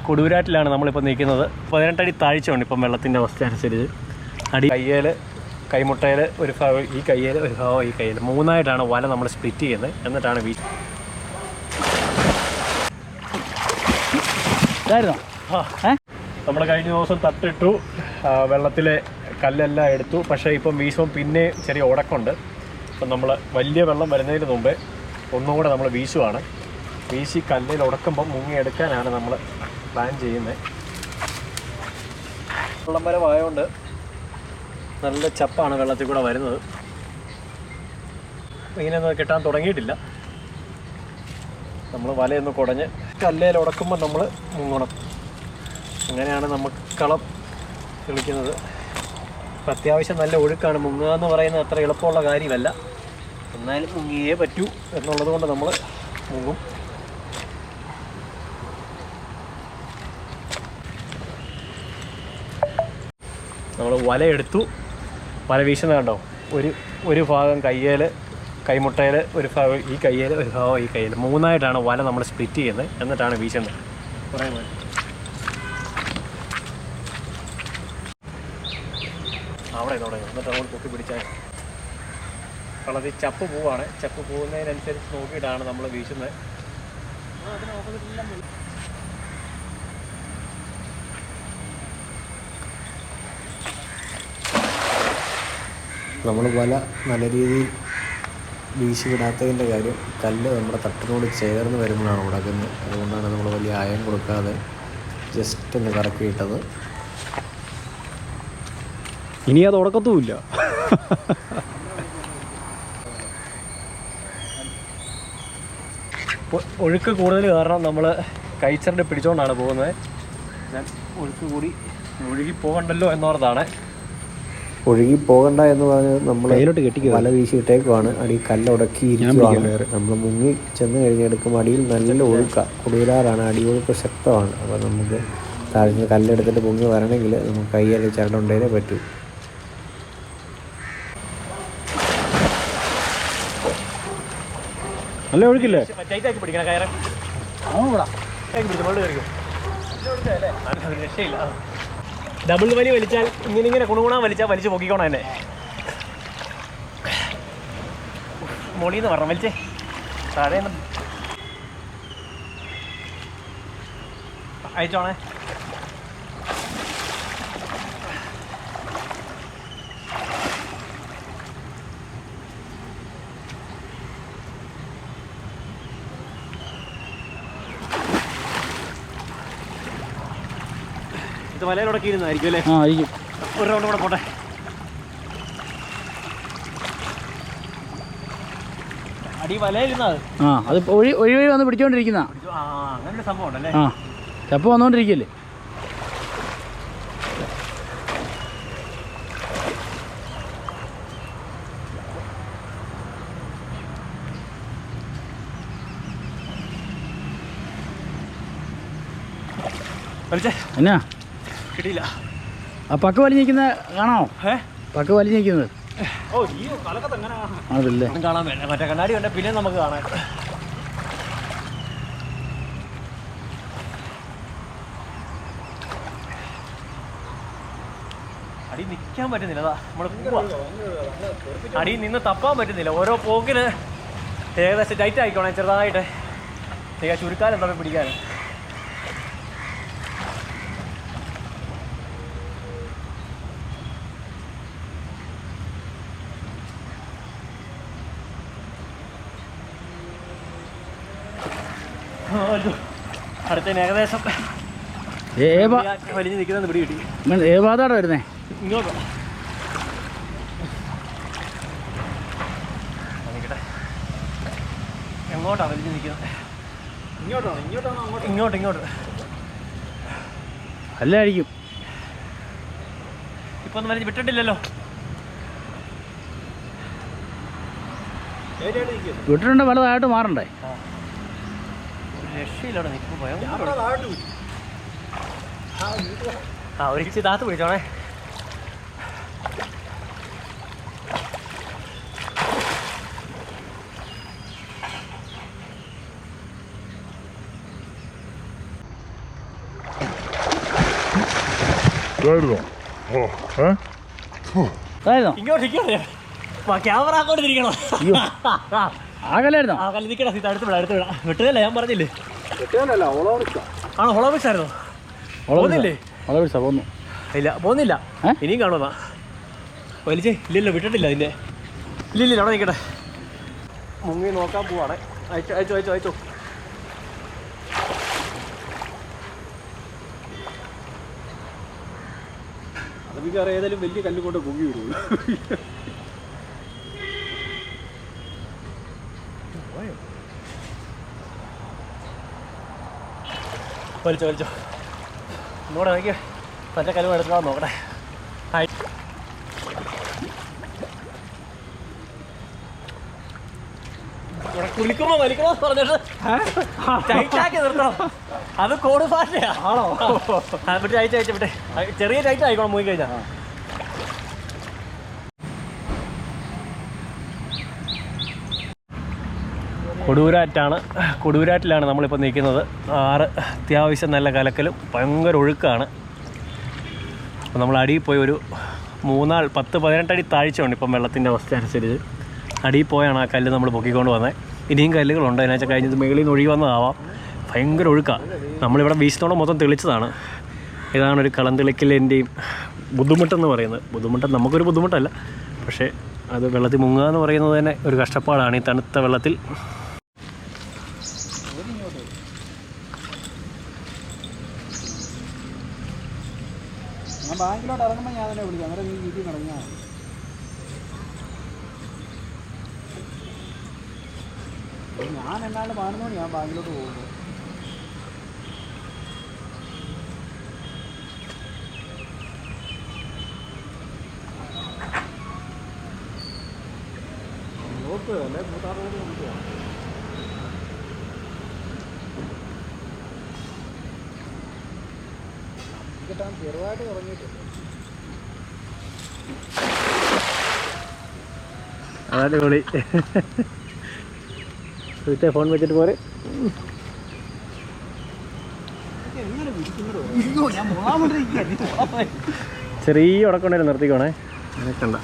കൊടുവരാറ്റിലാണ് നമ്മളിപ്പോൾ നിൽക്കുന്നത്. 18 അടി താഴ്ചയുണ്ട് ഇപ്പം വെള്ളത്തിൻ്റെ അവസ്ഥ അനുസരിച്ച്. അടി കയ്യേൽ, കൈമുട്ടയിൽ ഒരു ഭാഗം, ഈ കയ്യേൽ ഒരു ഭാഗം, ഈ കയ്യിൽ 3ആയിട്ടാണ് വല നമ്മൾ സ്പ്ലിറ്റ് ചെയ്യുന്നത്. എന്നിട്ടാണ് വീശ്. നമ്മൾ കഴിഞ്ഞ ദിവസം തട്ടിട്ടു, വെള്ളത്തിലെ കല്ലെല്ലാം എടുത്തു. പക്ഷേ ഇപ്പം വീശുമ്പം പിന്നെ ചെറിയ ഉടക്കുണ്ട്. അപ്പം നമ്മൾ വലിയ വെള്ളം വരുന്നതിന് മുമ്പേ ഒന്നും കൂടെ നമ്മൾ വീശുവാണ്. വീശി കല്ലിൽ ഉടക്കുമ്പം മുങ്ങിയെടുക്കാനാണ് നമ്മൾ പ്ലാൻ ചെയ്യുന്നത്. വെള്ളം വരവായതുകൊണ്ട് നല്ല ചപ്പാണ് വെള്ളത്തിൽ കൂടെ വരുന്നത്. ഇങ്ങനെയൊന്നും കിട്ടാൻ തുടങ്ങിയിട്ടില്ല. നമ്മൾ വലയൊന്ന് കുടഞ്ഞ് കല്ലേൽ ഉടക്കുമ്പോൾ നമ്മൾ മുങ്ങണം. അങ്ങനെയാണ് നമുക്ക് കളം കളിക്കുന്നത്. അപ്പം അത്യാവശ്യം നല്ല ഒഴുക്കാണ്. മുങ്ങുക എന്ന് പറയുന്നത് അത്ര എളുപ്പമുള്ള കാര്യമല്ല. എന്നാലും മുങ്ങിയേ പറ്റൂ എന്നുള്ളത് കൊണ്ട് നമ്മൾ മുങ്ങും. നമ്മൾ വലയെടുത്തു. വല വീശുന്നത് കണ്ടോ? ഒരു ഭാഗം കയ്യേൽ, കൈമുട്ടയിൽ ഒരു ഭാഗം, ഈ കയ്യേൽ ഒരു ഭാഗം, ഈ കയ്യിൽ 3ആയിട്ടാണ് വല നമ്മൾ സ്പ്ലിറ്റ് ചെയ്യുന്നത്. എന്നിട്ടാണ് വീശുന്നത്. കുറേ മതി. അവിടെ എന്നിട്ട് അങ്ങോട്ട് പൊക്കി പിടിച്ചാൽ കളത്തിൽ ചപ്പ് പോവാണ്. ചപ്പ് പോകുന്നതിനനുസരിച്ച് നോക്കിയിട്ടാണ് നമ്മൾ വീശുന്നത്. നമ്മൾ വല നല്ല രീതിയിൽ വീശി വിടാത്തതിൻ്റെ കാര്യം കല്ല് നമ്മുടെ തട്ടിനോട് ചേർന്ന് വരുമ്പോഴാണ് ഉടക്കുന്നത്. അതുകൊണ്ടാണ് നമ്മൾ വലിയ ആയം കൊടുക്കാതെ ജസ്റ്റ് ഒന്ന് കറക്കിയിട്ടത്. ഇനി അത് ഉടക്കത്തുമില്ല. ഒഴുക്ക് കൂടുതൽ കാരണം നമ്മൾ കൈച്ചറിൻ്റെ പിടിച്ചുകൊണ്ടാണ് പോകുന്നത്. ഞാൻ ഒഴുക്ക് കൂടി ഒഴുകി പോകണ്ടല്ലോ എന്നോർത്താണ്. ഒഴുകി പോകണ്ട എന്ന് പറഞ്ഞ് നമ്മൾ വല വീശി ഇട്ടേക്കുവാണ്. അടി കല്ല് ഉടക്കിയിരിക്കുവാണ്. നമ്മൾ മുങ്ങി ചെന്ന് കഴിഞ്ഞെടുക്കുമ്പോൾ അടിയിൽ നല്ല ഒഴുക്കാണ്. കൊടുവിലാറാണ്, അടിയൊഴുക്ക് ശക്തമാണ്. അപ്പോൾ നമുക്ക് താഴ്ന്ന കല്ലെടുത്തിട്ട് പൊങ്ങി വരണമെങ്കിൽ നമുക്ക് കയ്യിൽ ചരടുണ്ടേലേ പറ്റൂ. നല്ല ഒഴുക്കില്ലേ? ടൈറ്റാക്കി പിടിക്കണം കയറ്. രക്ഷയില്ല. ഡബിൾ വലി വലിച്ചാൽ ഇങ്ങനെ കുണുകുണാൻ വലിച്ചാൽ വലിച്ച് പൊക്കിക്കോണം എന്നെ. മൊളിന്ന് പറഞ്ഞു വലിച്ചേ. താഴെ അയച്ചോണേ. ഇത് വലയിലൂടെ കീഴുന്നതായിരിക്കും അല്ലേ? ആയിരിക്കും. ഒരു റൗണ്ട് കൂടെ പോട്ടെ. അടി വലയിരുന്നത് അത് ഒഴി വന്ന് പിടിച്ചോണ്ടിരിക്കുന്ന അങ്ങനെ ഒരു സംഭവം ഉണ്ടല്ലേ? ചപ്പ വന്നോണ്ടിരിക്കല്ലേ? എന്നാ കിട്ടിയില്ല. ആ പക്ക് വലിഞ്ഞിരിക്കുന്ന കാണാമോ? പക്ക് വലിഞ്ഞിരിക്കുന്നത് അതല്ലേ കാണാൻ വേണ്ട. മറ്റേ കണ്ണാടി കണ്ട പിന്നെ നമുക്ക് കാണാം. അടി നിൽക്കാൻ പറ്റുന്നില്ല. അടി നിന്ന് തപ്പാൻ പറ്റുന്നില്ല. ഓരോ പോക്കിന് ഏകദേശം ടൈറ്റ് ആയിക്കോണേ ചെറുതായിട്ട്. ചുരുക്കാനും തമ്മിൽ പിടിക്കാൻ. അടുത്തതിന് ഏകദേശം വലിഞ്ഞ് നിൽക്കുന്നത് പിടി കിട്ടി. ഏതാടാ വരുന്നേ? ഇങ്ങോട്ടോ എങ്ങോട്ടാ വലിഞ്ഞ് നിൽക്കുന്നത്? ഇങ്ങോട്ട് അല്ലായിരിക്കും. ഇപ്പൊ ഒന്നും വലിഞ്ഞ് വിട്ടിട്ടില്ലല്ലോ. വിട്ടിട്ടുണ്ട്. വല താഴോട്ട് മാറണ്ടേ? രക്ഷയില്ലവിടെ നിൽക്കുമ്പോൾ ഒരു ഇച്ചിരി താത്ത് പിടിച്ചോണേ. അതായിരുന്നോ? ഇങ്ങോട്ട് ക്യാമറ അങ്ങോട്ട് തിരിക്കണം. ആ കല്ലായിരുന്നോ? ആ കല്ല് നിൽക്കണ സീറ്റ് അടുത്ത് വിടാം. വിട്ടതല്ലേ ഞാൻ പറഞ്ഞില്ലേ? ആണോ ഹോളോമിക്സ് ആയിരുന്നോ? പോകുന്നില്ലേ? പോന്നു. ഇല്ല പോകുന്നില്ല. ഇനിയും കാണുമെന്നാ വലിച്ചേ. ഇല്ലല്ലോ വിട്ടിട്ടില്ല അതിൻ്റെ. ഇല്ല അവിടെ നിൽക്കട്ടെ. മുങ്ങി നോക്കാൻ പോവാണേ. അയച്ചോ. അത് മിക്കവാറും ഏതായാലും വലിയ കല്ല് കൊണ്ട് മുങ്ങി വിടും. വലിച്ചോ ഒന്നുകൂടെ നോക്കിയ പറ്റ കല്ല് എടുക്കാൻ നോക്കട്ടെ. കുളിക്കുമ്പോ വലിക്കണോ പറഞ്ഞിട്ട് ടൈറ്റാക്കി നിർത്തണം. അത് കോഡ് ഭാഷയാ. ആണോ? വിട്ട് അയച്ചു വിട്ടെ. ചെറിയ ടൈറ്റ് ആയിക്കോണം പോയി കഴിഞ്ഞാൽ. കൊടുവൂരാറ്റിലാണ് നമ്മളിപ്പോൾ നിൽക്കുന്നത്. ആറ് അത്യാവശ്യം നല്ല കലക്കലും ഭയങ്കര ഒഴുക്കാണ്. അപ്പോൾ നമ്മൾ അടിയിൽ പോയി ഒരു 10-18 അടി താഴ്ചയുണ്ട് ഇപ്പം വെള്ളത്തിൻ്റെ അവസ്ഥ അനുസരിച്ച്. അടിയിൽ പോയാണ് ആ കല്ല് നമ്മൾ പൊക്കിക്കൊണ്ട് വന്നത്. ഇനിയും കല്ലുകളുണ്ട്. അതിനാച്ചാൽ കഴിഞ്ഞത് മേളിൽ നിന്ന് ഒഴുകി വന്നതാവാം. ഭയങ്കര ഒഴുക്കാണ്. നമ്മളിവിടെ ബീച്ചിനോളം മൊത്തം തെളിച്ചതാണ്. ഇതാണ് ഒരു കളം തെളിക്കലിൻ്റെയും ബുദ്ധിമുട്ടെന്ന് പറയുന്നത്. ബുദ്ധിമുട്ട് നമുക്കൊരു ബുദ്ധിമുട്ടല്ല, പക്ഷേ അത് വെള്ളത്തിൽ മുങ്ങുക എന്ന് പറയുന്നത് തന്നെ ഒരു കഷ്ടപ്പാടാണ് ഈ തണുത്ത വെള്ളത്തിൽ. ഞാൻ ബാങ്കിലോട്ട് ഇറങ്ങുമ്പോൾ ഞാൻ തന്നെ വിളിക്കാം. അന്നേരം നീ വീട്ടിൽ ഇറങ്ങിയാൽ ഞാൻ എന്നാണ് 11 മണി ഞാൻ ബാങ്കിലോട്ട് പോകുമ്പോൾ. നോക്ക് അല്ലേ മൂത്താറോട് നോക്കുക. കിട്ടാൻ ചെറുതായിട്ട് തുടങ്ങിയിട്ടുണ്ട്. അടിപൊളി. ഫോൺ വെച്ചിട്ട് പോരെ. ചെറിയ ഉടക്കൊണ്ടായിരുന്നു. നിർത്തിക്കോണേ. കണ്ട